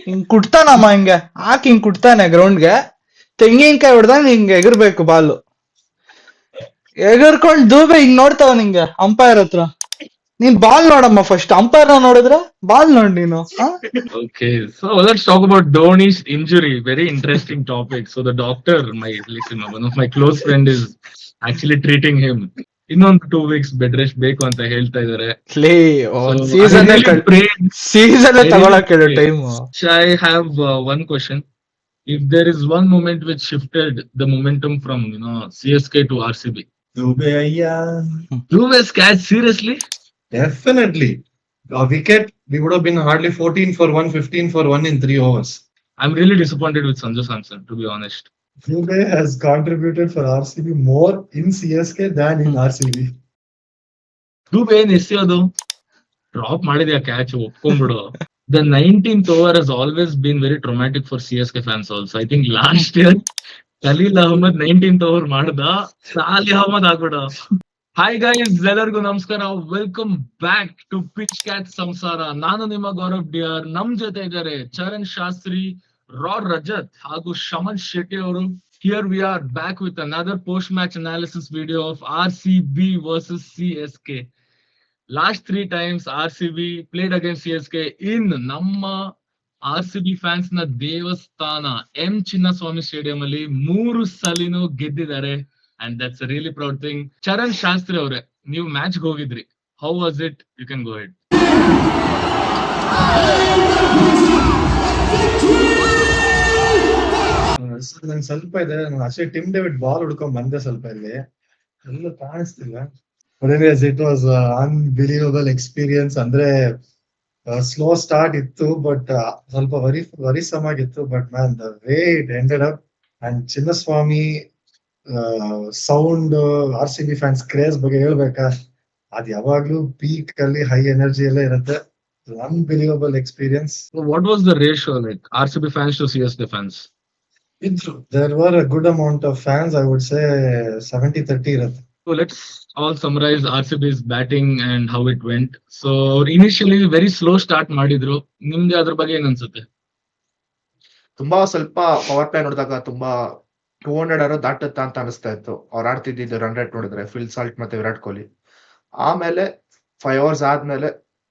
ಹಿಂಗ್ ಕುಟ್ತಾನಮ್ಮ, ಹಿಂಗೆ ಹಾಕಿ ಹಿಂಗ್ ಕುಟ್ತಾನೆ ಗ್ರೌಂಡ್ಗೆ. ತೆಂಗಿನಕಾಯಿ ಹೊಡ್ದಂಗ್ ಹಿಂಗ್ ಎಗರ್ಬೇಕು ಬಾಲು. ಎಗರ್ಕೊಂಡ್ ದೂಬೆ ಹಿಂಗ್ ನೋಡ್ತಾವ ನಿಂಗೆ ಅಂಪೈರ್ ಹತ್ರ. ನೀನ್ ಬಾಲ್ ನೋಡಮ್ಮ ಫಸ್ಟ್, ಅಂಪೈರ್ ನೋಡಿದ್ರೆ ಬಾಲ್ ನೋಡ್ ನೀನು. Okay, so let's talk about Dhoni's injury. Very interesting topic. So the doctor, one of my close friend is actually treating him. ಇನ್ನೊಂದು 2 weeks ಬೆಡ್ ರೆಸ್ಟ್ ಬೇಕು ಅಂತ ಹೇಳ್ತಾ ಇದಾರೆ. ಲೇ So ಒಂದ್ I season really prayed. Season I really ತಗೊಳಕ್ ಹೇಳು prayed. Time. So I have one question. If there is one moment which shifted the momentum from CSK to RCB, Dube Ayya. Dube's catch, seriously? Definitely. A wicket, we would have been hardly 14 for 1, 15 for 1 in 3 overs. I'm really disappointed with Sanju Samson, to be honest. Dube has contributed for RCB more in CSK than in RCB. Dube ಏನ್ ಎಸೆಯೋದು, drop ಮಾಡಿದ್ಯಾ catch, ಒಪ್ಕೊಂಡ್ಬಿಡು. The 19th over has always been very traumatic for CSK fans also. I think last year Khaleel Ahmed 19th over ಮಾಡ್ದ, ಸಾಲಿ Ahmed ಆಗ್ಬಿಡ. Hi guys, ಎಲ್ಲರಿಗೂ ನಮಸ್ಕಾರ. Welcome back to pitch catch Samsara. ನಾನು ನಿಮ್ಮ Gaurav dear. ನಮ್ ಜೊತೆ ಇದ್ದಾರೆ ಚರಣ್ ಶಾಸ್ತ್ರಿ, ರಾಡ್ ರಜತ್ ಹಾಗೂ ಶಮನ್ ಶೆಟ್ಟಿ ಅವರು. Here we are back with another post-match analysis video of RCB versus CSK. Last 3 times RCB played against CSK in ನಮ್ಮ RCB ಫ್ಯಾನ್ಸ್ ನ ದೇವಸ್ಥಾನ ಎಂ ಚಿನ್ನಸ್ವಾಮಿ ಸ್ಟೇಡಿಯಂ ಅಲ್ಲಿ 3 ಸಲಿನೂ ಗೆದ್ದಿದ್ದಾರೆ. And that's a really proud thing. Charan Shastri ಅವರೇ, ನೀವು match ಹೋಗಿದ್ರಿ. How was it? You can go ahead. ನಂಗೆ ಸ್ವಲ್ಪ ಇದೆ, ನಾನು ಅಷ್ಟೇ ಟಿಮ್ ಡೇವಿಡ್ ಬಾಲ್ ಹುಡ್ಕೊಂಡ್ ಬಂದೆ ಸ್ವಲ್ಪ ಇಲ್ಲಿ, ಎಲ್ಲ ಕಾಣಿಸ್ತಿಲ್ಲ. It was unbelievable experience. ಅಂದ್ರೆ ಸ್ಲೋ ಸ್ಟಾರ್ಟ್ ಇತ್ತು, ಬಟ್ ಸ್ವಲ್ಪ ವರಿಸಮ್ ಆಗಿತ್ತು. But man, the way it ended up and Chinnaswamy sound, RCB fans craze ಬಗ್ಗೆ ಹೇಳ್ಬೇಕಾ, ಅದ್ ಯಾವಾಗ್ಲೂ ಪೀಕ್ ಅಲ್ಲಿ ಹೈ ಎನರ್ಜಿ ಎಲ್ಲ ಇರುತ್ತೆ. Unbelievable experience. What was the ratio, like RCB fans to CSK fans? There were a good amount of fans. I would say 70-30 ಇರುತ್ತೆ. So let's all summarize RCB's batting and how it went. So initially very slow start ಮಾಡಿದ್ರು. ನಿಮ್ಗೆ ಅದ್ರ ಬಗ್ಗೆ ಏನ್ ಅನ್ಸುತ್ತೆ? ತುಂಬಾ ಸ್ವಲ್ಪ power play ನೋಡಿದಾಗ ತುಂಬಾ 200 ದಾಟುತ್ತಾ ಅಂತ ಅನಿಸ್ತಾ ಇತ್ತು. ಅವ್ರು ಆಡ್ತಿದ್ದು ರನ್ ರೇಟ್ ನೋಡಿದ್ರೆ ಫಿಲ್ ಸಾಲ್ಟ್ ಮತ್ತೆ ವಿರಾಟ್ ಕೊಹ್ಲಿ. ಆಮೇಲೆ 5 overs ಆದ್ಮೇಲೆ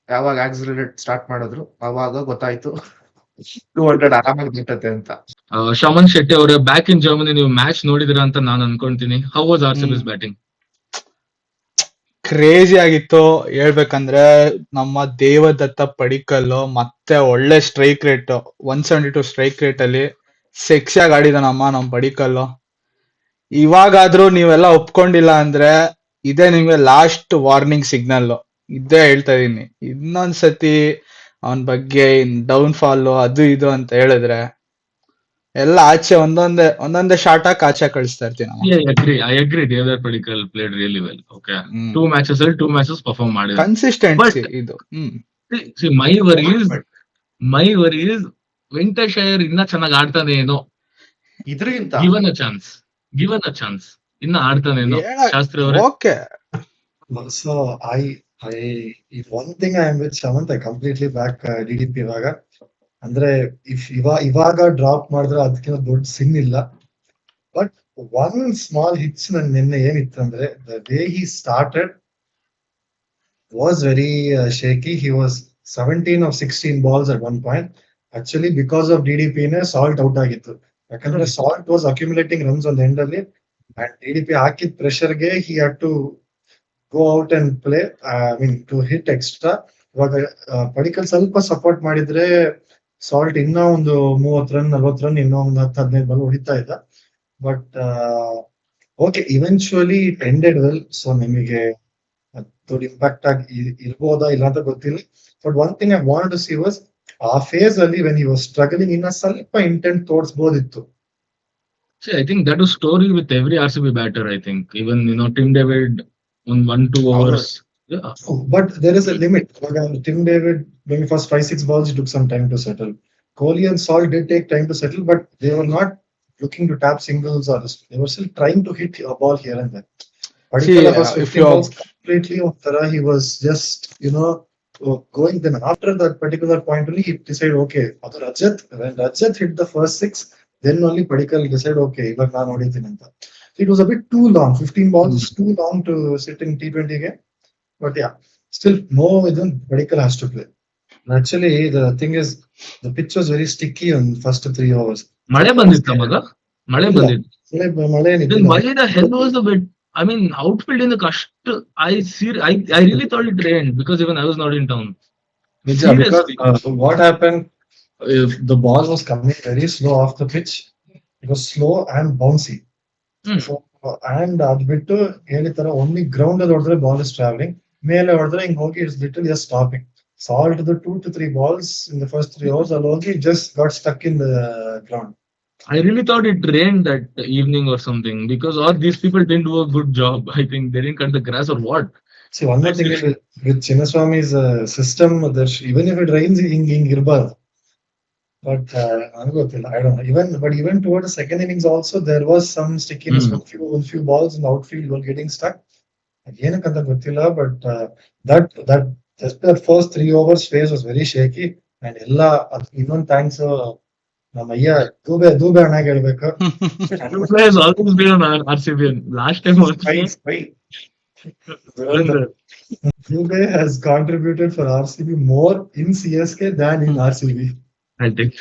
ಯಾವಾಗ ಆಕ್ಸಿಲರೇಟ್ ಸ್ಟಾರ್ಟ್ ಮಾಡಿದ್ರು ಅವಾಗ ಗೊತ್ತಾಯ್ತು 200 ಆರಾಮಾಗಿ ದಾಟುತ್ತೆ ಅಂತ. ಶಮನ್ ಶೆಟ್ಟಿ ಅವರೇ, ಬ್ಯಾಕ್ ಇನ್ ಜರ್ಮನಿ ನೀವು ಮ್ಯಾಚ್ ನೋಡಿದಿರಾ ಅಂತ ನಾನು ಅನ್ಕೊಂತೀನಿ. How was RCB's batting? Crazy ಆಗಿತ್ತು ಹೇಳ್ಬೇಕಂದ್ರೆ. ನಮ್ಮ ದೇವದತ್ತ ಪಡಿಕಲ್ಲು ಮತ್ತೆ ಒಳ್ಳೆ ಸ್ಟ್ರೈಕ್ ರೇಟ್, 172 ಸ್ಟ್ರೈಕ್ ರೇಟ್ ಅಲ್ಲಿ ಸೆಕ್ಸಿಯಾಗಿ ಆಡಿದಾನಮ್ಮ ನಮ್ ಪಡಿಕಲ್ಲು. ಇವಾಗಾದ್ರೂ ನೀವೆಲ್ಲ ಒಪ್ಕೊಂಡಿಲ್ಲ ಅಂದ್ರೆ ಇದೇ ನಿಮ್ಗೆ ಲಾಸ್ಟ್ ವಾರ್ನಿಂಗ್ ಸಿಗ್ನಲ್. ಇದೇ ಹೇಳ್ತಾ ಇದೀನಿ. ಇನ್ನೊಂದ್ಸತಿ ಅವನ್ ಬಗ್ಗೆ ಡೌನ್ ಫಾಲ್ ಅದು ಇದು ಅಂತ ಹೇಳಿದ್ರೆ ಎಲ್ಲ ಆಚೆ ಒಂದೊಂದೇ ಶಾರ್ಟ್ ಹಾಕಿ ಆಚೆ ಕಳಿಸ್ತಾ ಇರ್ತೀನಿ. I agree. Devdutt Padikkal played really well. Okay. 2 matches perform ಮಾಡಿದ್ರು. ಕನ್ಸಿಸ್ಟೆನ್ಸಿ ಇದು. See, my worry is Venkatesh Iyer ಇನ್ನ ಚೆನ್ನಾಗಿ ಆಡ್ತಾನೇನೋ. ಇದ್ರಿಂದ ಗಿವನ್ ಅ ಚಾನ್ಸ್ ಇನ್ನ ಆಡ್ತಾನೇನೋ ಶಾಸ್ತ್ರಿ ಅವರೇ. Okay. So one thing I am with Shamant, I completely back DDP ಇವಾಗ. ಅಂದ್ರೆ ಇವಾಗ ಡ್ರಾಪ್ ಮಾಡಿದ್ರೆ ಅದಕ್ಕಿಂತ ದೊಡ್ಡ ಸಿನ್ ಇಲ್ಲ. ಬಟ್ ಒನ್ ಸ್ಮಾಲ್ ಹಿಟ್ಸ್ ನನ್ ನಿನ್ನೆ ಏನಿತ್ತು ಅಂದ್ರೆ, the way he started was very shaky. He was 17 of 16 balls at one point. Actually, because of DDP ನೇ ಸಾಲ್ಟ್ ಔಟ್ ಆಗಿತ್ತು. ಯಾಕಂದ್ರೆ Salt was accumulating runs on end ಅಲ್ಲಿ, ಅಂಡ್ DDP ಹಾಕಿದ ಪ್ರೆಷರ್ಗೆ he had to go out and play, I mean to hit extra. ಇವಾಗ ಪಡಿಕಲ್ ಸ್ವಲ್ಪ support ಮಾಡಿದ್ರೆ salt ಇನ್ನ ಒಂದು 30 ರನ್ 40 ರನ್ ಇನ್ನೂ ಒಂದು 10-15 ಬಾಲ್ ಹೊಡಿತಾ ಇದ್ದ. But okay, eventually it ended well. So ನಿಮಗೆ ದೊಡ್ಡ ಇಂಪ್ಯಾಕ್ಟ್ ಆಗಿ ಇರ್ಬೋದಾ ಇಲ್ಲ ಅಂತ ಗೊತ್ತಿಲ್ಲ. But one thing I want to see was, ಆ ಫೇಸ್ ಅಲ್ಲಿ ವೆನ್ ಹಿ ವಾಸ್ ಸ್ಟ್ರಗಲಿಂಗ್ ಇನ್ನ ಸ್ವಲ್ಪ ಇಂಟೆಂಟ್ ತೋರಿಸಬಹುದಿತ್ತು. See, I think that was story with every RCB batter. I think even Tim David on 1-2 overs. Yeah. But there is a limit. Tim David, maybe first 5-6 balls, he took some time to settle. Kohli and Salt did take time to settle, but they were not looking to tap singles or they were still trying to hit a ball here and there. Particularly first 15 balls completely he was just going then after that particular point only he decided okay ಅದು when Rajat hit the first 6 then only Padikkal decided okay ಇವಾಗ ನಾನು ಹೊಡಿತೀನಿ ಅಂತ. It was a bit too long. 15 balls is too long to sit in T20 game. But yeah, still no then Padikkal has to play. Actually the thing is the pitch was very sticky on first 3 overs. ಮಳೆ ಬಂದಿತ್ತ ಮಗ? ಮಳೆ ಇಲ್ಲ. ಬಂದಿತ್ತು. ಮಳೆ Then ಏನಿದ್ದಿಲ್ಲ. why the hell was the bit? I mean, outfield in the kast. I really thought it rained because even I was not in town. Yeah, because Seriously. what happened if the ball was coming very slow off the pitch, it was slow and bouncy. Hmm. So, and ಅದು ಬಿಟ್ಟು ಹೇಳಿತರ only ground ಅಲ್ಲಿ ಹೊಡೆದ್ರೆ ball is traveling, ಮೇಲೆ ಹೊಡೆದ್ರೆ ಹಿಂಗ್ ಹೋಗಿ it's literally just stopping. So all to the 2 to 3 balls in the first 3 overs ಅಲ್ಲಿ ಹೋಗಿ just got stuck in the ground. I really thought it rained that evening or something because all these people didn't do a good job. I think they didn't cut the grass or what. See, one more thing is with Chinnaswamy's system, even if it rains, ಹಿಂಗ್ ಇರಬಾರ್ದು. But ನನಗೆ ಗೊತ್ತಿಲ್ಲ, I don't know. But even towards the second innings also, there was some stickiness. One few balls in the outfield were getting stuck. ಏನಕ್ಕಂತ ಗೊತ್ತಿಲ್ಲ, but that just that first 3 overs phase was very shaky. And ಎಲ್ಲ ಇನ್ನೊಂದು thanks ನಮ್ಮ ಅಯ್ಯ ದೂಬೆ ಅಣ್ಣಗೆ ಹೇಳ್ಬೇಕು. Dubey has always been on RCB. Last time also. Dubey has contributed for RCB more in CSK than in RCB. I think.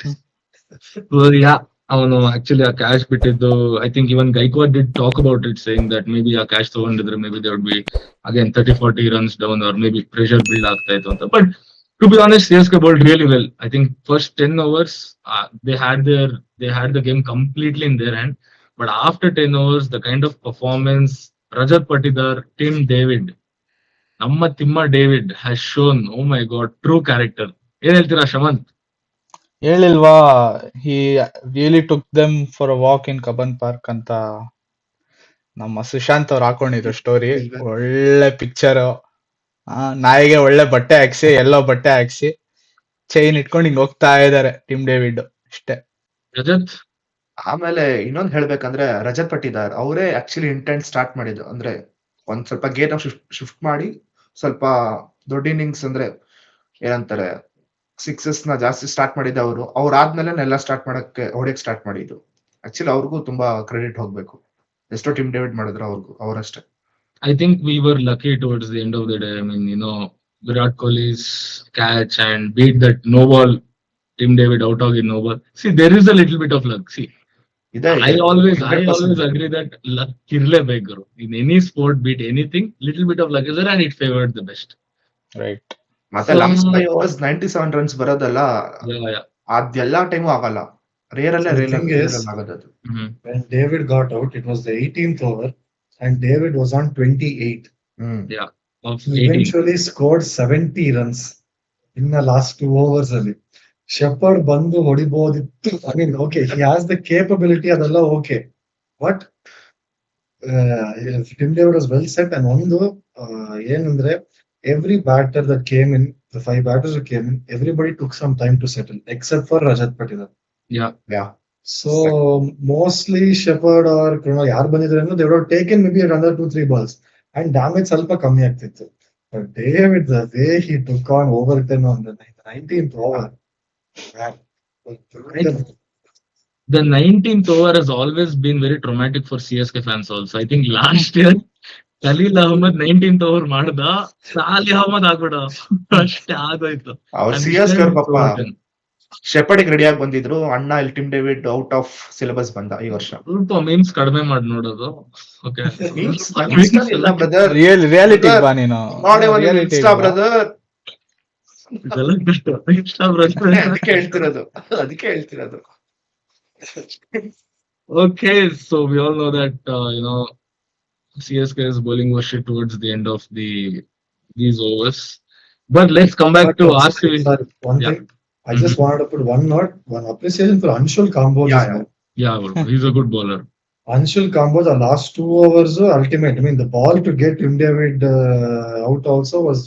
So yeah, ಅವನು actually ಆ cash ಬಿಟ್ಟಿದ್ದು, I think even Gaikwad did talk about it, saying that maybe ಆ cash ತಗೊಂಡಿದ್ರೆ maybe there would be again 30-40 runs down or maybe pressure build ಆಗ್ತಾ ಇತ್ತು ಅಂತ. But to be honest, CSK bowled really well. I think first 10 overs they had the game completely in their hand. But after 10 overs, the kind of performance Rajat Patidar, Tim David, ನಮ್ಮ Thimma David has shown, oh my god, true character. ಏನ್ ಹೇಳ್ತೀರಾ ಶಮಂತ್? ಹೇಳಿಲ್ವಾ, he really took them for a walk in Cubbon park ಅಂತ ನಮ್ಮ ಸುಶಾಂತ್ ಅವ್ರು ಹಾಕೊಂಡಿದ್ರು story. ಒಳ್ಳೆ picture, ನಾಯಿಗೆ ಒಳ್ಳೆ ಬಟ್ಟೆ ಹಾಕ್ಸಿ, ಎಲ್ಲೋ ಬಟ್ಟೆ ಹಾಕ್ಸಿ ಚೈನ್ ಇಟ್ಕೊಂಡು ಹಿಂಗ್ ಹೋಗ್ತಾ ಇದಾರೆ ಟಿಮ್ ಡೇವಿಡ್ ಅಷ್ಟೇ. ರಜತ್ ಆಮೇಲೆ ಇನ್ನೊಂದ್ ಹೇಳ್ಬೇಕಂದ್ರೆ ರಜತ್ ಪಟ್ಟಿದಾರ್ ಅವರೇ ಆಕ್ಚುಲಿ ಇಂಟೆಂಟ್ ಸ್ಟಾರ್ಟ್ ಮಾಡಿದ್ದು. ಅಂದ್ರೆ ಒಂದ್ ಸ್ವಲ್ಪ ಗೇಟ್ ಶಿಫ್ಟ್ ಮಾಡಿ ಸ್ವಲ್ಪ ದೊಡ್ಡ ಇನ್ನಿಂಗ್ಸ್ ಅಂದ್ರೆ ಏನಂತಾರೆ ಸಿಕ್ಸಸ್ ನ ಜಾಸ್ತಿ ಸ್ಟಾರ್ಟ್ ಮಾಡಿದ್ದ ಅವರು. ಆದ್ಮೇಲೆ ಎಲ್ಲ ಸ್ಟಾರ್ಟ್ ಹೊಡೆಯಕ್ ಸ್ಟಾರ್ಟ್ ಮಾಡಿದ್ದು. ಆಕ್ಚುಲಿ ಅವ್ರಿಗೂ ತುಂಬಾ ಕ್ರೆಡಿಟ್ ಹೋಗ್ಬೇಕು. ಎಷ್ಟೋ ಟಿಮ್ ಡೇವಿಡ್ ಮಾಡಿದ್ರು ಅವರಷ್ಟೇ. I think we were lucky towards the end of the day. I mean, Virat Kohli's catch and beat that no ball, Tim David out of the no ball. See, there is a little bit of luck. See, I always agree that luck irlebeku. In any sport, beat anything, little bit of luck is there and it favored the best. Right. ಮತ್ತೆ last 5 overs 97 runs ಬರೋದಲ್ಲ, Yeah. ಅದೆಲ್ಲಾ time ಆಗಲ್ಲ. Rare ಆಗೋದು. When David got out, it was the 18th over and David was on 28. Yeah. He eventually scored 70 runs in the last 2 overs ಅಲ್ಲಿ. Shepherd ಬಂದು ಹೊಡಿಬಹುದಿತ್ತು. I mean, okay, he has the capability, ಅದೆಲ್ಲ okay. But Tim David was well set. And ಒಂದು ಏನಂದ್ರೆ every batter that came in, the 5 batters who came in, everybody took some time to settle except for Rajat Patidar. Yeah. So mostly Shepherd or Krunal ಯಾರು ಬಂದಿದ್ರು they would have taken maybe another 2-3 balls and damage ಸ್ವಲ್ಪ ಕಮ್ಮಿ ಆಗ್ತಿತ್ತು. But David, the way he took on Overton on the 19th over, man, The 19th over has always been very traumatic for CSK fans also. I think last year Khaleel Ahmed 19th over ಮಾಡ್ದ, ಸಾಲಿ ಅಹ್ಮದ್ ಆಗ್ಬಿಡ ಅಷ್ಟೇ ಆಗೋಯ್ತು. ಅವ್ರ CSK ಪಾಪ shepherd ready ಆಗಿ ಬಂದಿದ್ರು. ಅಣ್ಣ ಇಲ್ಲಿ Tim David out of syllabus ಬಂದ ಈ ವರ್ಷ. ಸ್ವಲ್ಪ ಮೀಮ್ಸ್ ಕಡಿಮೆ ಮಾಡಿ ನೋಡೋದು. ಓಕೆ, ರಿಯಾಲಿಟಿ ಬಾ ನೀನು. ಇನ್ಸ್ಟಾ ಬ್ರದರ್, ಅದಕ್ಕೆ ಹೇಳ್ತಿರೋದು. Okay, so we all know that CSK's bowling was shit towards the end of these overs. But let's come back to RCB. Sorry, one thing. I just wanted to put one appreciation for Anshul Kamboj. Yeah, he's a good bowler. Anshul Kamboj, the last 2 overs ultimate. I mean, the ball to get Tim David out also was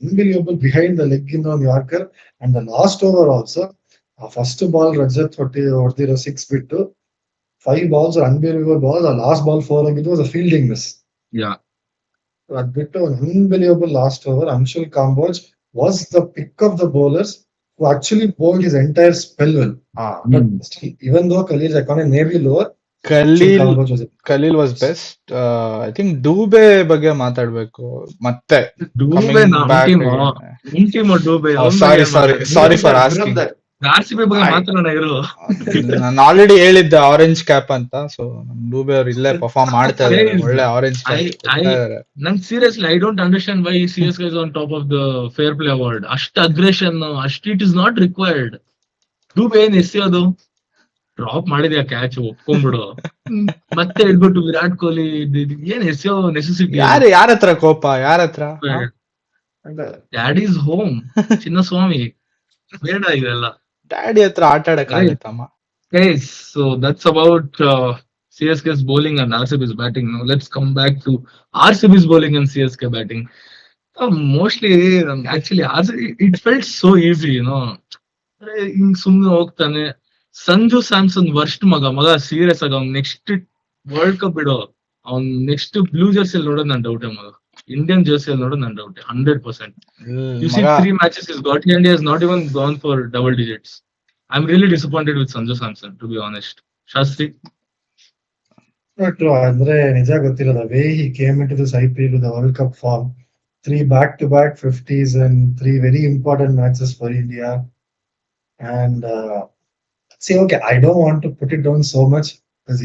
unbelievable behind the leg in on Yorker. And the last over also, first ball Rajat ಹೊಡೆದಿರೋ 6 ಬಿಟ್ಟು 5 balls are unbelievable balls. The last ball 4 ಆಗಿದ್ದು was a fielding miss. Yeah. ಅದ್ ಬಿಟ್ಟು unbelievable last over. Anshul Kamboj was the pick of the bowlers who actually bowled his entire spell well. ಹಾ But still, even though Khalil's economy may be lower, Khaleel Kamraj was Khaleel was best. I think Dube ಬಗ್ಗೆ ಮಾತಾಡ್ಬೇಕು ಮತ್ತೆ. Dube team Dube sorry for asking. RCB ಬಗ್ಗೆ ಮಾತಾಡೋಣ ಇರು. ನಾನು already ಹೇಳಿದ್ದೆ orange cap ಅಂತ. ಸೊ ಡೂಬೆ ಅವ್ರು ಇಲ್ಲೇ ಪರ್ಫಾರ್ಮ್ ಮಾಡ್ತಾ ಇದ್ದಾರೆ, ಒಳ್ಳೆ ಆರೆಂಜ್ ಕ್ಯಾಪ್. ನಂಗೆ seriously I don't understand why CSK is on top of the fair play award. ಅಷ್ಟು ಅಗ್ರೆಷನ್ ಅಷ್ಟು it is not required. Dube ಏನ್ ಎಸೆಯೋದು, ಡ್ರಾಪ್ ಮಾಡಿದ್ಯಾ ಕ್ಯಾಚ್ ಒಪ್ಕೊಂಡ್ಬಿಡು, ಮತ್ತೆ ಹೇಳ್ಬಿಟ್ಟು ವಿರಾಟ್ ಕೊಹ್ಲಿ ಏನ್ ಎಸೆಯೋ ನೆಸೆಸಿಟಿ. ಯಾರ ಹತ್ರ ಕೋಪ, ಯಾರ ಹತ್ರ? ಡ್ಯಾಡ್ ಈಸ್ ಹೋಮ್ ಚಿನ್ನಸ್ವಾಮಿ, ಬೇಡ ಇದೆಲ್ಲ. ಡ್ಯಾಡಿ ಹತ್ರ ಆಟ ಆಡಕ್ ಆಗತ್ತಮ್ಮ. Guys, so that's about CSK's bowling and RCB's batting. Now let's come back to RCB's bowling and CSK batting. Mostly, actually, it felt so easy, you know. ಹಿಂಗ್ ಸುಮ್ನೆ ಹೋಗ್ತಾನೆ. Sanju Samson worst ಮಗ serious ಆಗ ಅವ್ನ್ ನೆಕ್ಸ್ಟ್ ವರ್ಲ್ಡ್ ಕಪ್ ಬಿಡೋ, ಅವ್ನ್ next blue ಜರ್ಸಿಯಲ್ಲಿ ನೋಡೋದು ನನ್ ಡೌಟ್ ಮಗ. ಇಂಡಿಯನ್ ಜರ್ಸಿಯಲ್ಲಿ ನೋಡೋದು ನನ್ doubt 100%. You see 3 matches he's got and he has not even gone for double digits. I'm really disappointed with Sanju Samson, to be honest. Shastri? True. ಅಂದ್ರೆ ನಿಜ ಗೊತ್ತಿಲ್ಲ, the way he came into this IPL with the World Cup form, 3 back-to-back 50s and 3 very important matches for India. And see, okay, I don't want to put it down so much because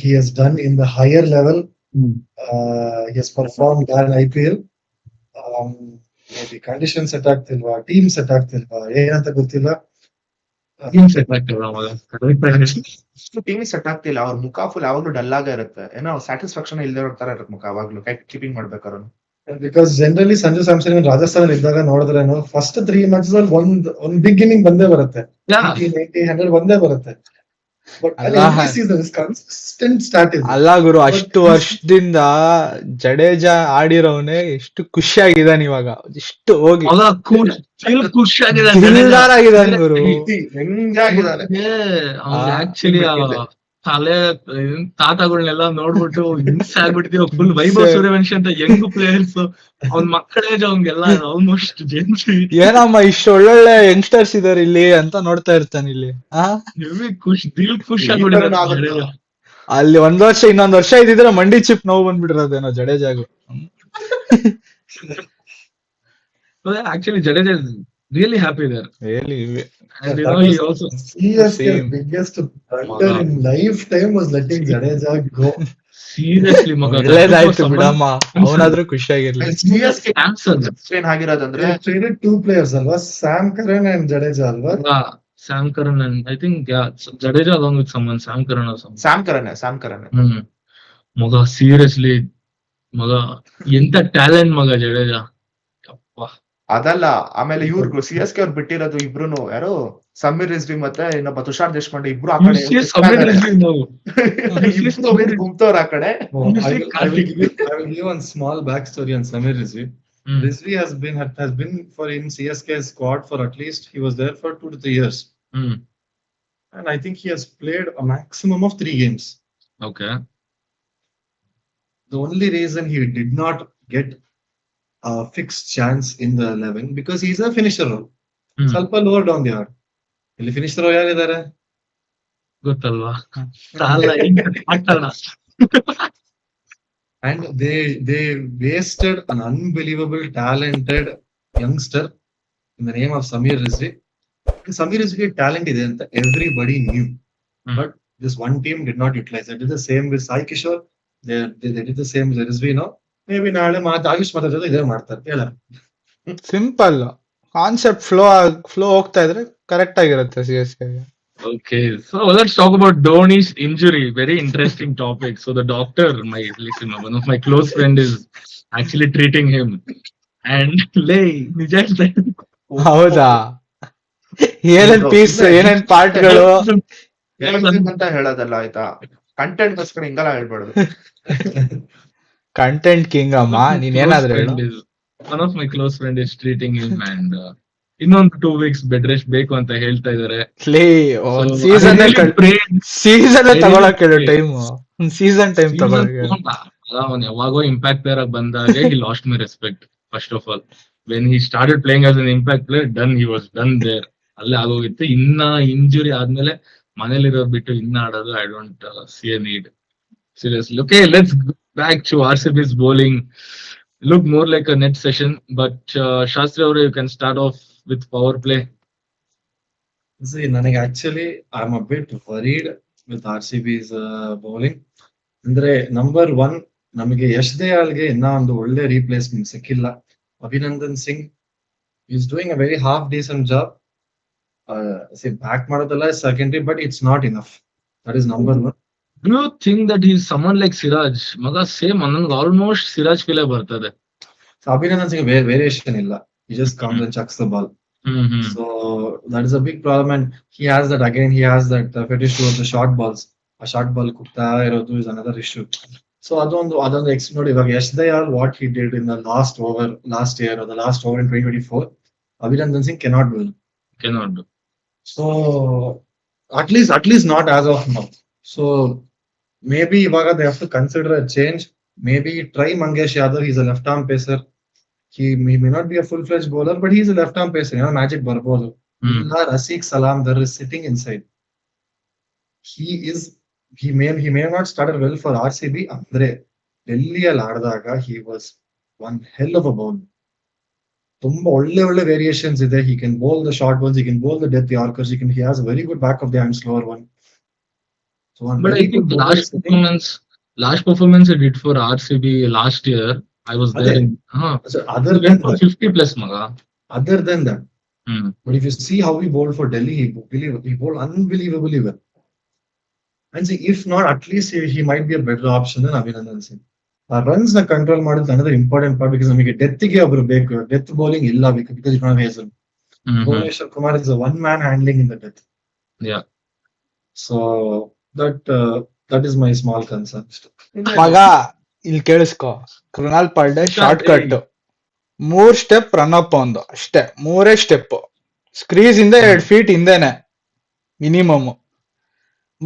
he has done in the higher level. He has performed in IPL. Maybe conditions set ಆಗ್ತಿಲ್ವಾ, team set ಆಗ್ತಿಲ್ವಾ, ಏನಂತ ಗೊತ್ತಿಲ್ಲ. Team set ಆಗ್ತಿಲ್ಲ ಮಗ, team set ಆಗ್ತಿಲ್ಲ. ಅವ್ರ ಮುಖ full ಯಾವಾಗ್ಲೂ ಡಲ್ ಆಗ ಇರುತ್ತೆ, ಏನೋ ಸ್ಯಾಟಿಸ್ಫ್ಯಾಕ್ಷನ್ ಇಲ್ದೇ ತರ ಇರುತ್ತೆ ಮುಖ ಯಾವಾಗ್ಲೂ ಕೀಪಿಂಗ್ ಮಾಡ್ಬೇಕಾದ್ರೆ. ಬಿಕಾಸ್ ಜನರಲಿ ಸಂಜು ಸ್ಯಾಮ್ಸನ್ ರಾಜಸ್ಥಾನ ಇದ್ದಾಗ ನೋಡಿದ್ರೇನು ಫಸ್ಟ್ 3 matches ಅಲ್ಲಿ ಒಂದ್ ಬಿಗ್ ಇನ್ನಿಂಗ್ ಬಂದೇ ಬರುತ್ತೆ, 100 ಬಂದೇ ಬರುತ್ತೆ. ಅಲ್ಲ ಗುರು, ಅಷ್ಟು ವರ್ಷದಿಂದ ಜಡೇಜಾ ಆಡಿರೋನೆ ಎಷ್ಟು ಖುಷಿಯಾಗಿದ್ದಾನೆ ಇವಾಗ. ಇಷ್ಟು ಹೋಗಿ ಖುಷಿಯಾಗಿದ್ದಾನೆ ಗುರು. ಆಕ್ಚುಲಿ ತಲೆ ತಾತಗಳನ್ನೆಲ್ಲ ನೋಡ್ಬಿಟ್ಟು ಹಿಂಸೆ ಆಗ್ಬಿಟ್ಟಿದೀವಿ. ಫುಲ್ ವೈಭವ್ ಸೂರ್ಯವಂಶಿ ಅಂತ ಯಂಗ್ ಪ್ಲೇಯರ್ಸ್, ಅವ್ನ ಮಕ್ಕಳ ಏಜ್ ಅವ್ನಿಗೆಲ್ಲ ಆಲ್ಮೋಸ್ಟ್ ಜೆನ್ಸಿ. ಏನಮ್ಮ ಇಷ್ಟು ಒಳ್ಳೊಳ್ಳೆ ಯಂಗ್ಸ್ಟರ್ಸ್ ಇದಾರೆ ಇಲ್ಲಿ ಅಂತ ನೋಡ್ತಾ ಇರ್ತಾನೆ ಇಲ್ಲಿ. ಖುಷಿ ಆಗ್ಬಿಟ್ಟಿದೆ. ಅಲ್ಲಿ ಒಂದ್ ವರ್ಷ ಇನ್ನೊಂದ್ ವರ್ಷ ಇದ್ದಿದ್ರೆ ಮಂಡಿ ಚಿಪ್ ನೋವು ಬಂದ್ಬಿಟ್ಟಿರೋದೇನೋ ಜಡೇಜಾಗು. Actually, Jadeja is really happy there. Really, and you know he also CSK's biggest blunder in lifetime was letting Jadeja go. Seriously, ಮಗ ಒಳ್ಳೇದಾಯ್ತು ಬಿಡಮ್ಮ, ಅವನಾದ್ರೂ ಖುಷಿಯಾಗಿರ್ಲಿ. CSK ಸ್ಟ್ರೇನ್ ಆಗಿರೋದಂದ್ರೆ traded 2 players ಅಲ್ವಾ, Sam Curran and Jadeja ಅಲ್ವಾ? Sam Curran and I think Jadeja along with someone, Sam Curran or someone. Sam Curran. ಮಗ seriously ಮಗ ಎಂತ ಟ್ಯಾಲೆಂಟ್ ಮಗ ಜಡೇಜಾ. ಅದಲ್ಲ, ಆಮೇಲೆ ಇವ್ರು CSK ಅವ್ರು ಬಿಟ್ಟಿರೋದು ಇಬ್ರು, ಯಾರು ಸಮೀರ್ ರಿಜ್ವಿ ಮತ್ತೆ ಇನ್ನೊಬ್ಬ ತುಷಾರ್ ದೇಶಪಾಂಡೆ, ಇಬ್ರು ಆ ಕಡೆ ಗುಂಪ್ತವ್ರ ಆ ಕಡೆ. I will give one small backstory on Samir Rizvi. Rizvi has been for in CSK squad for at least he was there for 2 to 3 years. And I think he has played a maximum of 3 games. Okay. The only reason he did not get a fixed chance in the 11 because he's a finisher role. Salpa lower down the order. Illi finisher yaar idare? Gottalva. Sala hattana. And they wasted an unbelievable talented youngster in the name of Samir Rizvi. Samir Rizvi talent ide anta everybody knew. But this one team did not utilize it. They did the same with Sai Kishore. They did the same with Rizvi now. Maybe ನಾಳೆ ಆಯುಷ್ ಮಾತಾಡೋದು ಇದೇ ಮಾಡ್ತಾರೆ. ಹೇಳ simple concept flow ಹೋಗ್ತಾ ಇದ್ರೆ correct ಆಗಿರುತ್ತೆ CSK. Okay, so let's talk about Dhoni's injury. Very interesting topic. So the doctor, one of my close friend is actually treating him. And ಹೌದಾ, ಏನೇನ್ ಪೀಸ್ ಏನೇನ್ ಪಾರ್ಟ್ಗಳು ಅಂತ ಹೇಳೋದಲ್ಲ ಆಯ್ತಾ, ಕಂಟೆಂಟ್ ಗೋಸ್ಕರ ಹಿಂಗೆಲ್ಲ ಹೇಳ್ಬಾರ್ದು. ಕಂಟೆಂಟ್ ಕಿಂಗ್ ಅಮ್ಮ, ನೀನ್ ಏನಾದ್ರು ಹೇಳು. One of my close friend is treating him and ಇನ್ನೊಂದು 2 weeks ಬೆಡ್ ರೆಸ್ಟ್ ಬೇಕು ಅಂತ ಹೇಳ್ತಾ ಇದಾರೆ. ಸೀಸನ್ ತಗೊಳಕ್ ಹೇಳು ಟೈಮ್, ಸೀಸನ್ ಟೈಮ್ ತಗೊಳಕ್. ಅವನ್ ಯಾವಾಗೋ ಇಂಪ್ಯಾಕ್ಟ್ ಪ್ಲೇಯರ್ ಆಗಿ ಬಂದಾಗ he lost my respect first of all. when he started playing as an impact player, done. He was done there. ಅಲ್ಲೇ ಆಗೋಗಿತ್ತು. ಇನ್ನ ಇಂಜುರಿ ಆದ್ಮೇಲೆ ಮನೇಲಿರೋದ್ ಬಿಟ್ಟು ಇನ್ನ ಆಡೋದು I don't see A need. Seriously. Okay, let's go back to RCB's bowling. Look more like a net session, but Shastri Aure, you can start off with power play. See, ನನಗೆ actually I'm a bit worried with RCB's bowling. ಅಂದ್ರೆ number one, ನಮಗೆ ಯಶ್ ದಯಾಳ್ಗೆ ಇನ್ನ ಒಂದು ಒಳ್ಳೆ replacement ಸಿಕ್ಕಿಲ್ಲ. Abhinandan Singh is doing a very half decent job. Back ಮಾಡೋದಲ್ಲ secondary, but it's not enough. That is number one. Do you think that he's someone like Siraj? ಮಗ same ನನಗೆ ಆಲ್ಮೋಸ್ಟ್ ಸಿರಾಜ್ ಫೀಲೇ ಬರ್ತದೆ. So ಅಭಿನಂದನ್ ಸಿಂಗ್ ವೇರಿಯೇಷನ್ ಇಲ್ಲ. He just comes and chucks the ball. So that is a big problem, and he has that again. He has that fetish towards the short balls. A short ball ಕುಗ್ತಾ ಇರೋದು is another issue. So ಅದೊಂದು X ನೋಡಿ. ಇವಾಗ Yash Dayal what he did in the last year or the last over in 2024, Abhinandan Singh cannot do it. Cannot do. So at least not as of now. So maybe ಇವಾಗ they have to consider a change. Maybe try Mangesh Yadav. He's a left arm pacer. He may not be a full-fledged bowler, but he's a left-arm pacer. Magic ಬರ್ಬೋದು. ಇಲ್ಲ ರಸೀಕ್ ಸಲಾಮ್ದರ್ is sitting inside. He may not started well for RCB. ಅಂದ್ರೆ ಡೆಲ್ಲಿಯಲ್ಲಿ ಆಡಿದಾಗ he was one hell of a bowler. ತುಂಬಾ ಒಳ್ಳೆ variations ಇದೆ. He can bowl the short balls, he can bowl the death Yorkers, he has a very good back of the hand slower one. So but I think last performance he did for RCB last year, I was there. So other than that, 50 plus maga. Other than that, but if you see how he bowled for Delhi, he bowled unbelievably well. And see, if not, at least he might be a better option than Abhinandan Singh. Runs na control ಮಾಡೋದು another important part, because ನಮಗೆ ಡೆತ್ಗೆ ಒಬ್ರು ಬೇಕು. Death bowling ಇಲ್ಲ because you don't have Hazel. Bhuvneshwar Kumar is a one man handling in the death. Yeah. So that is my small concern. ಮಗ ಇಲ್ಲಿ ಕೇಳಿಸ್ಕೊ, Krunal Pandey short cut 3 step run up ಒಂದು ಅಷ್ಟೇ. 3 step ಸ್ಕ್ರೀಸ್ ಇಂದ 2 ಫೀಟ್ ಹಿಂದೆನೆ minimum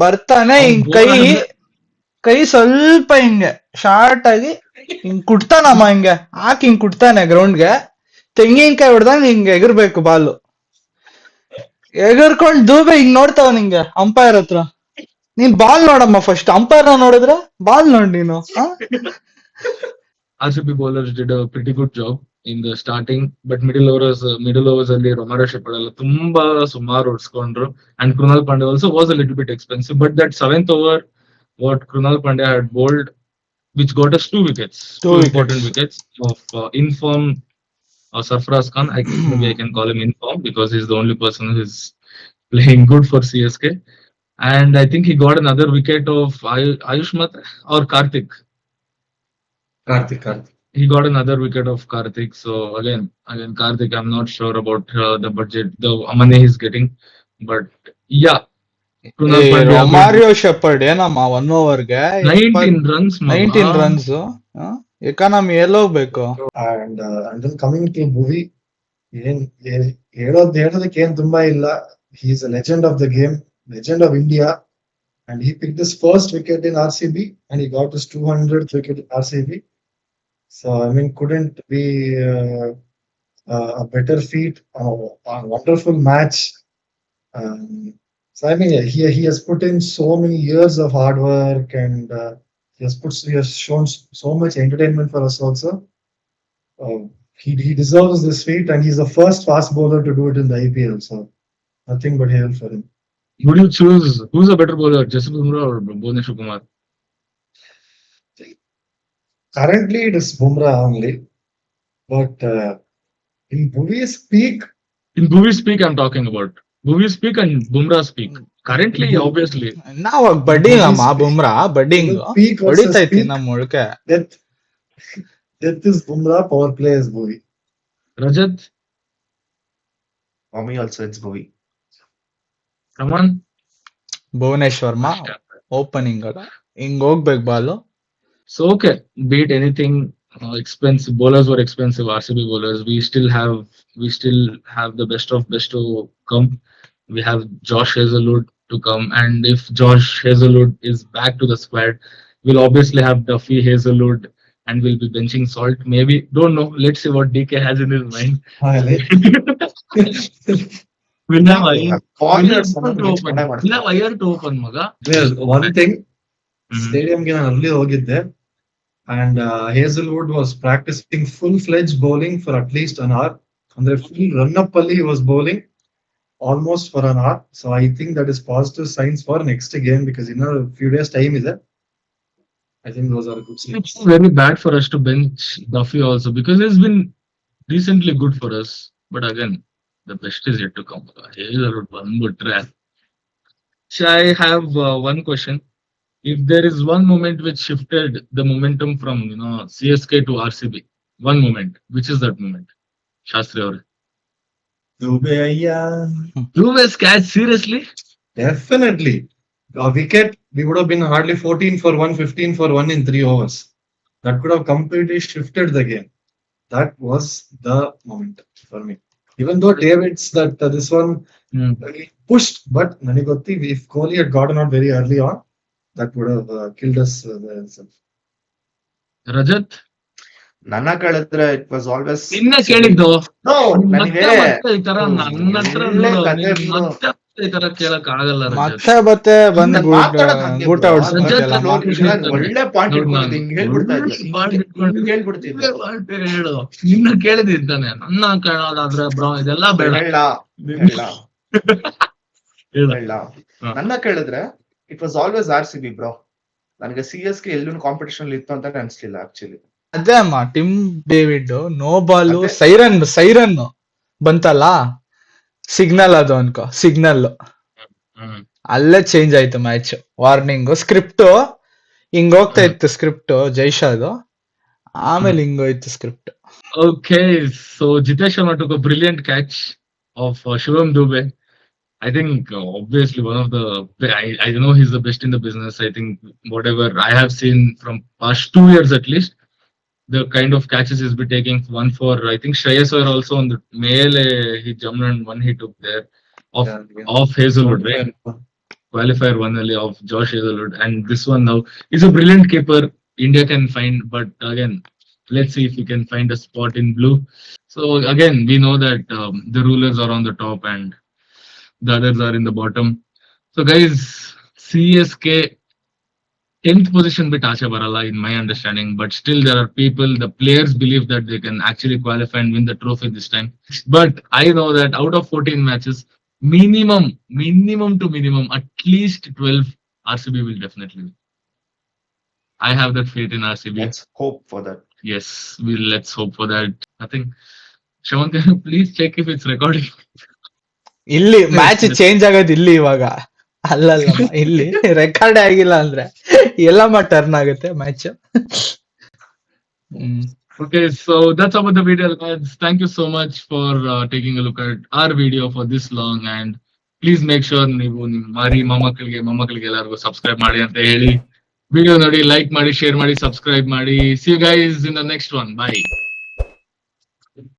ಬರ್ತಾನೆ. ಹಿಂಗ್ ಕೈ ಸ್ವಲ್ಪ ಹಿಂಗೆ ಶಾರ್ಟ್ ಆಗಿ ಹಿಂಗ್ ಕುಟ್ತಾನಮ್ಮ, ಹಿಂಗೆ ಹಾಕಿ ಹಿಂಗ್ ಕುಟ್ತಾನೆ ಗ್ರೌಂಡ್ಗೆ. ತೆಂಗಿನಕಾಯಿ ಹೊಡ್ದಂಗ ಹಿಂಗೆ ಎಗರ್ಬೇಕು ಬಾಲು. ಎಗರ್ಕೊಂಡ್ ದೂಬೆ ಹಿಂಗ್ ನೋಡ್ತಾವ ನಿಂಗೆ ಅಂಪೈರ್ ಹತ್ರ. ನೀನ್ ಬಾಲ್ ನೋಡಮ್ಮ ಫಸ್ಟ್, ಅಂಪೈರ್ ನೋಡಿದ್ರೆ ಬಾಲ್ ನೋಡ್ ನೀನು. RCB bowlers did a pretty good job in the starting, but middle overs ಅಲ್ಲಿ ರೊಮಾರೋ ಶೆಪರ್ಡ್ ಎಲ್ಲ ತುಂಬಾ ಸುಮಾರು ಹೊಡ್ಸ್ಕೊಂಡ್ರು. And Krunal Pandya also was a little bit expensive, but that 7th over what Krunal Pandya had bowled, which got us 2 wickets, two important wickets of inform Sarfaraz Khan. Maybe I can call him inform because he's the only person who is playing good for CSK. And I think he got another wicket of Ayushmat or Karthik. He got another wicket of Karthik. So again Karthik, I'm not sure about the budget, the money he's getting, but yeah. Romario Shepherd ಏನಮ್ಮ 1 ಓವರ್ಗೆ 19 runs. 19 runs. Economy ಎಲ್ಲೋಗ್ಬೇಕು. And then coming to Bhuvi, ಹೇಳೋದಕ್ಕೆ ಏನ್ ತುಂಬಾ ಇಲ್ಲ. He is a legend of the game, legend of India, and he picked his first wicket in RCB and he got his 200th wicket in RCB. So I mean, couldn't be a better feat, a wonderful match. So I mean, he has put in so many years of hard work, and he has shown so much entertainment for us also. He deserves this feat, and he's the first fast bowler to do it in the IPL. So nothing but hail for him. Would you choose who's a better bowler, Jasprit Bumrah or Bhuvneshwar Kumar? Currently, it is Bumrah only, but in Bhuvi's peak, I'm talking about Bhuvi's peak and Bumrah's peak. Currently, obviously. ನಾವು budding ಅಮ್ಮ, Bumrah budding ಹೊಡಿತೈತಿ ನಮ್ಮ ಒಳಕ್ಕೆ. Death is Bumrah, power play is Bhuvi. Rajat? For me also it's Bhuvi. Raman? Bhuvneshwar opening ಹಿಂಗ್ ಹೋಗ್ಬೇಕು Balu. So okay, beat anything. Expensive bowlers were expensive. RCB bowlers. We still have the best of best to come. We have Josh Hazlewood to come, and if Josh Hazlewood is back to the squad, we'll obviously have Duffy, Hazlewood, and will be benching Salt. Maybe, don't know. Let's see what DK has in his mind. We'll have IR. Foreigners We'll ಅನ್ನೋದು mix ಮಾಡೇ have ಮಾಡ್ತಾರೆ. IR to open, maga. One thing, Mhm. ಸ್ಟೇಡಿಯಂಗೆ ನಾನು ಅಲ್ಲಿ ಹೋಗಿದ್ದೆ, and Hazlewood was practising full fledge bowling for at least an hour. ಅಂದ್ರೆ full run up ಅಲ್ಲಿ was bowling almost for an hour. So I think that is positive signs for next game, because ಇನ್ನ few days time ಇದೆ. I think those are good signs. It's very bad for us to bench Duffy also, because he's been decently good for us. But again, the best is yet to come. Hazelwood ಬಂದ್ಬಿಟ್ರೆ. So I have one question. If there is one moment which shifted the momentum from CSK to RCB, one moment, which is that moment? Shastri aur. Dube ayya. Dube's catch, seriously? Definitely. A wicket, we would have been hardly 14 for 1, 15 for 1 in 3 overs. That could have completely shifted the game. That was the moment for me. Even though David's this one he pushed, but Nanigotti, if Kohli had gotten out very early on, that would have killed us. Rajat? ನನ್ನ ಕೇಳಿದ್ರೆ it was always ನಿನ್ನೆ ಕೇಳಿದ್ದು. No ಮತ್ತೆ ನನಗೆ ಮತ್ತೆ ಈ ತರ ನನ್ನ ಹತ್ರ ಒಳ್ಳೆ ನೋಡು, ಕಥೆ ನೀನ್ ಬಿಡು. ಮತ್ತೆ ಈ ತರ ಕೇಳಕ್ ಆಗಲ್ಲ ರಜತ್. ಮತ್ತೆ ಬಂದ್ ನಾನ್ ಮಾತಾಡೋದ್ ಹಂಗೆ ಗೂಟ bro. ಹೊಡ್ಸ್ಕೊಂತಿಯಲ್ಲ ರಜತ್ ಅಮ್ಮ. ನೋಡಿ. ನಾನ್ ಒಳ್ಳೆ ಪಾಯಿಂಟ್ ನೋಡು, ಇಟ್ಕೊಂಡಿದ್ದೆ, ಹಿಂಗ್ ಹೇಳ್ಬಿಡ್ತಾ ಇದ್ದೆ, ಹಿಂಗ್ ಹೇಳ್ಬಿಡ್ತಿದ್ದೆ. ಹೇಳು, ನಿನ್ನ ಕೇಳಿದ್ದಾನೆ. ನನ್ನ ಕೇಳೋದಾದ್ರೆ ಬ್ರೋ ಇದೆಲ್ಲ ಬೇಡ. ಹೇಳ ಹೇಳು. ಹಾ. ನನ್ನ ಕೇಳಿದ್ರೆ it was always RCB bro. ನನಗೆ CSK ಎಲ್ಲೂ ಕಾಂಪಿಟೇಷನ್ ಇತ್ತು ಅಂತ ಅನ್ಸ್ಲಿಲ್ಲ ಆಕ್ಚುಲಿ. ಅದೇ ಅಮ್ಮ, ಟಿಮ್ ಡೇವಿಡ್ ನೋ ಬಾಲು ಅದೇ. ಸೈರನ್ ಬಂತಲ್ಲ, ಸಿಗ್ನಲ್ ಅದು ಅನ್ಕೋ, ಸಿಗ್ನಲ್ ಹ್ಮ್. ಅಲ್ಲೇ ಚೇಂಜ್ ಆಯ್ತು ಮ್ಯಾಚ್. ವಾರ್ನಿಂಗ್ ಸ್ಕ್ರಿಪ್ಟ್ ಹಿಂಗ್ ಹೋಗ್ತಾ ಇತ್ತು, ಸ್ಕ್ರಿಪ್ಟ್ ಜೈಶಾದು, ಆಮೇಲೆ ಹಿಂಗೋಯ್ತು script. Okay, so Jitesh Sharma took a brilliant catch of Shivam Dube. I think obviously one of the, I know he's the best in the business. I think whatever I have seen from past 2 years at least, the kind of catches he's been taking, one for I think Shreyas Iyer also on the male, he jumped and one he took there off Hazelwood, right? Qualifier one only of Josh Hazelwood, and this one now is a brilliant keeper India can find, but again, let's see if we can find a spot in blue. So again, we know that the rulers are on the top and the others are in the bottom. So guys, CSK 10th position bit acha barala in my understanding, but still there are people, the players believe that they can actually qualify and win the trophy this time. But I know that out of 14 matches, minimum to minimum at least 12 RCB will definitely win. I have that faith in RCB. Let's hope for that. Yes, let's hope for that. I think Shaman, can you please check if it's recording? ಇಲ್ಲಿ match change ಆಗೋದು ಇಲ್ಲಿ ಇವಾಗ, ಅಲ್ಲಲ್ಲ ಇಲ್ಲಿ record ಆಗಿಲ್ಲ ಅಂದ್ರೆ Yellamma turn ಆಗುತ್ತೆ match. Okay, so that's about the video, guys. Thank you so much for taking a look at our video for this long, and please make sure ನೀವು ನಿಮ್ಮ ಮಾರಿ ಮೊಮ್ಮಕ್ಕಳಿಗೆ ಎಲ್ಲರಿಗೂ ಸಬ್ಸ್ಕ್ರೈಬ್ ಮಾಡಿ ಅಂತ ಹೇಳಿ, ವಿಡಿಯೋ ನೋಡಿ, ಲೈಕ್ ಮಾಡಿ, ಶೇರ್ ಮಾಡಿ, ಸಬ್ಸ್ಕ್ರೈಬ್ ಮಾಡಿ. See you guys in the next one. Bye.